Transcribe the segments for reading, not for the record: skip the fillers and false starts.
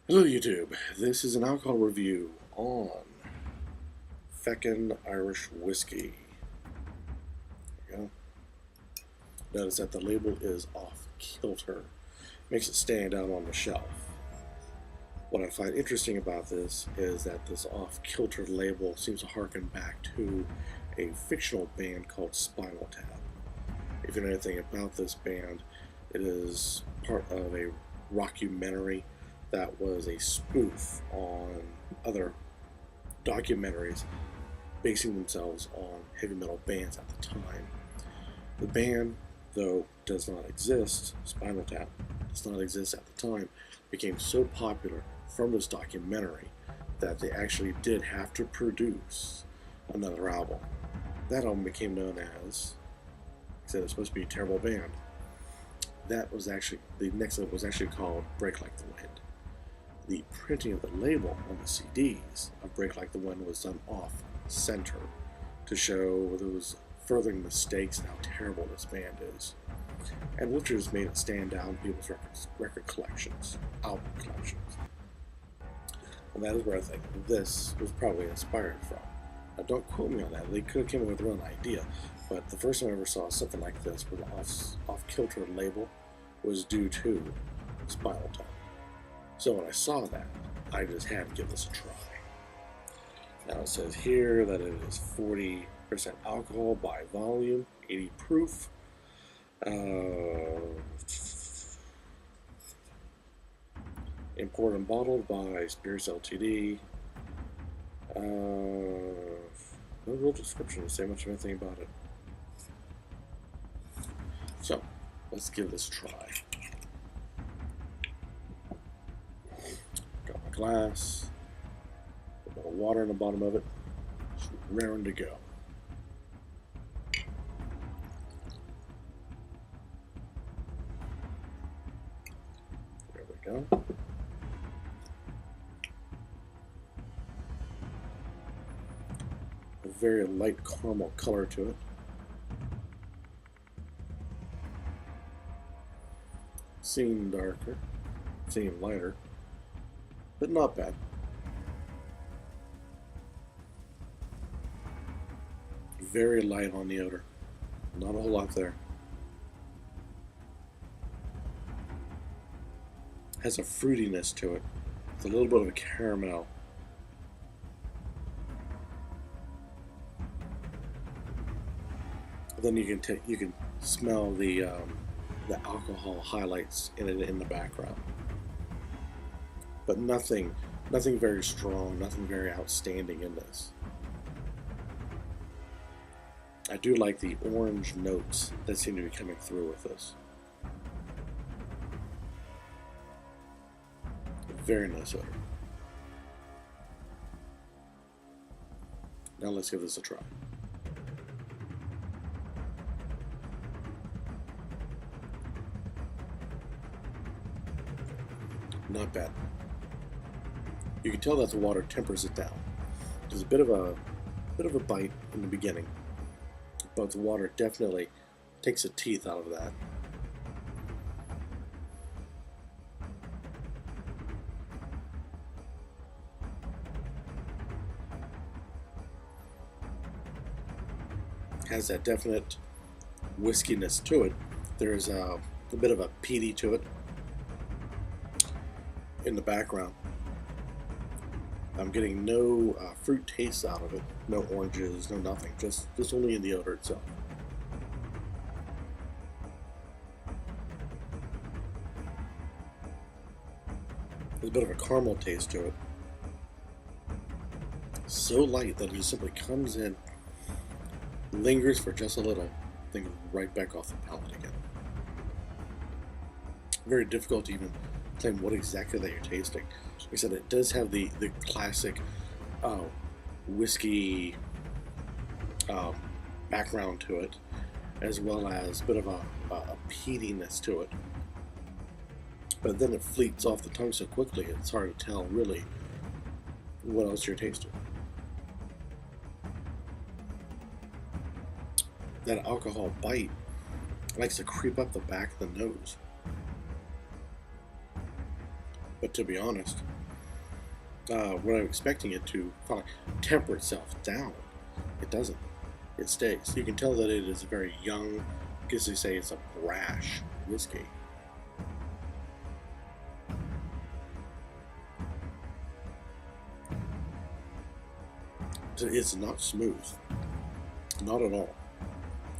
Hello YouTube, this is an alcohol review on Feckin Irish Whiskey. There you go. Notice that the label is off kilter. Makes it stand out on the shelf. What I find interesting about this is that this off kilter label seems to harken back to a fictional band called Spinal Tap. If you know anything about this band, it is part of a rockumentary that was a spoof on other documentaries basing themselves on heavy metal bands at the time. The band, though, does not exist, Spinal Tap does not exist at the time, became so popular from this documentary that they actually did have to produce another album. That album became known as, I said, it's supposed to be a terrible band. That was actually, the next album was actually called Break Like the Wind. The printing of the label on the CDs of Break Like the Wind was done off-center to show those furthering mistakes and how terrible this band is. And which has made it stand out in people's record collections, album collections. And that is where I think this was probably inspired from. Now don't quote me on that, they could have come up with their own idea, but the first time I ever saw something like this with an off-kilter label was due to Spinal Tap. So when I saw that, I just had to give this a try. Now it says here that it is 40% alcohol by volume, 80 proof. Imported and bottled by Spirits Ltd. No real description to say much of anything about it. So, let's give this a try. Got my glass, a bit of water in the bottom of it, just raring to go. There we go. A very light caramel color to it. Seem darker, seem lighter, but not bad. Very light on the odor, not a whole lot there. Has a fruitiness to it, with a little bit of a caramel. Then you can smell the alcohol highlights in the background, but nothing very strong, nothing very outstanding in this. I do like the orange notes that seem to be coming through with this. Very nice odor. Now let's give this a try. Not bad. You can tell that the water tempers it down. There's a bit of a bite in the beginning, but the water definitely takes the teeth out of that. Has that definite whiskiness to it. There's a bit of a peaty to it in the background. I'm getting no fruit taste out of it, no oranges, no nothing, just only in the odor itself. There's a bit of a caramel taste to it. So light that it just simply comes in, lingers for just a little, then goes right back off the palate again. Very difficult to even claim what exactly that you're tasting. Like I said, it does have the classic whiskey background to it, as well as a bit of a peatiness to it. But then it fleets off the tongue so quickly, it's hard to tell really what else you're tasting. That alcohol bite likes to creep up the back of the nose. But to be honest, when I'm expecting it to kind of temper itself down, it doesn't. It stays. You can tell that it is a very young, I guess they say it's a brash whiskey. It's not smooth. Not at all.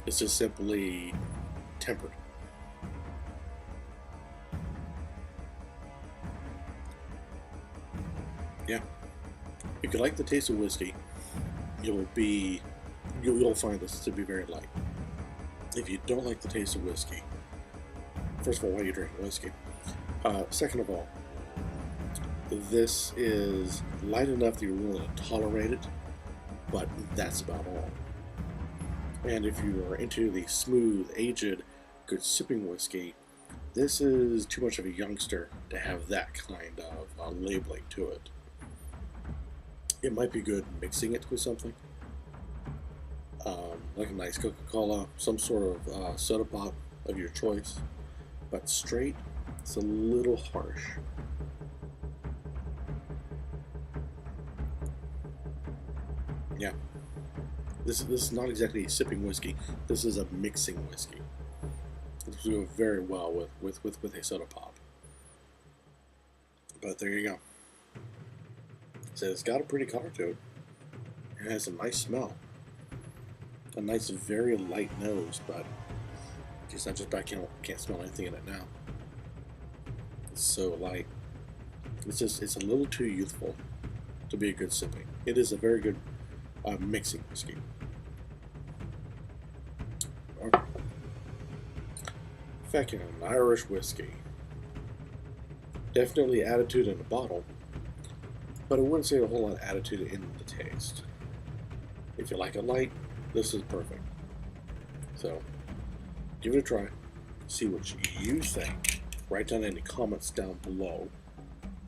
It's just simply tempered. Yeah. If you like the taste of whiskey, you'll find this to be very light. If you don't like the taste of whiskey, first of all, why are you drinking whiskey? Second of all, this is light enough that you're willing to tolerate it, but that's about all. And if you are into the smooth, aged, good sipping whiskey, this is too much of a youngster to have that kind of labeling to it. It might be good mixing it with something, like a nice Coca-Cola, some sort of soda pop of your choice, but straight, it's a little harsh. Yeah, this is not exactly a sipping whiskey. This is a mixing whiskey. This will go very well with a soda pop. But there you go. So it's got a pretty color to it. It has a nice smell. A nice, very light nose, but I can't smell anything in it now. It's so light. It's a little too youthful to be a good sipping. It is a very good mixing whiskey. Feckin, Irish whiskey. Definitely attitude in the bottle, but I wouldn't say a whole lot of attitude in the taste. If you like it light, this is perfect. So, give it a try. See what you think. Write down any comments down below,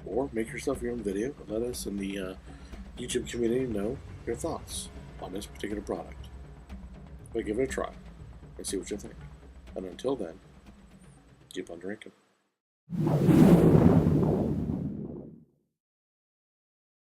or make yourself your own video and let us in the YouTube community know your thoughts on this particular product. But give it a try and see what you think. And until then, keep on drinking.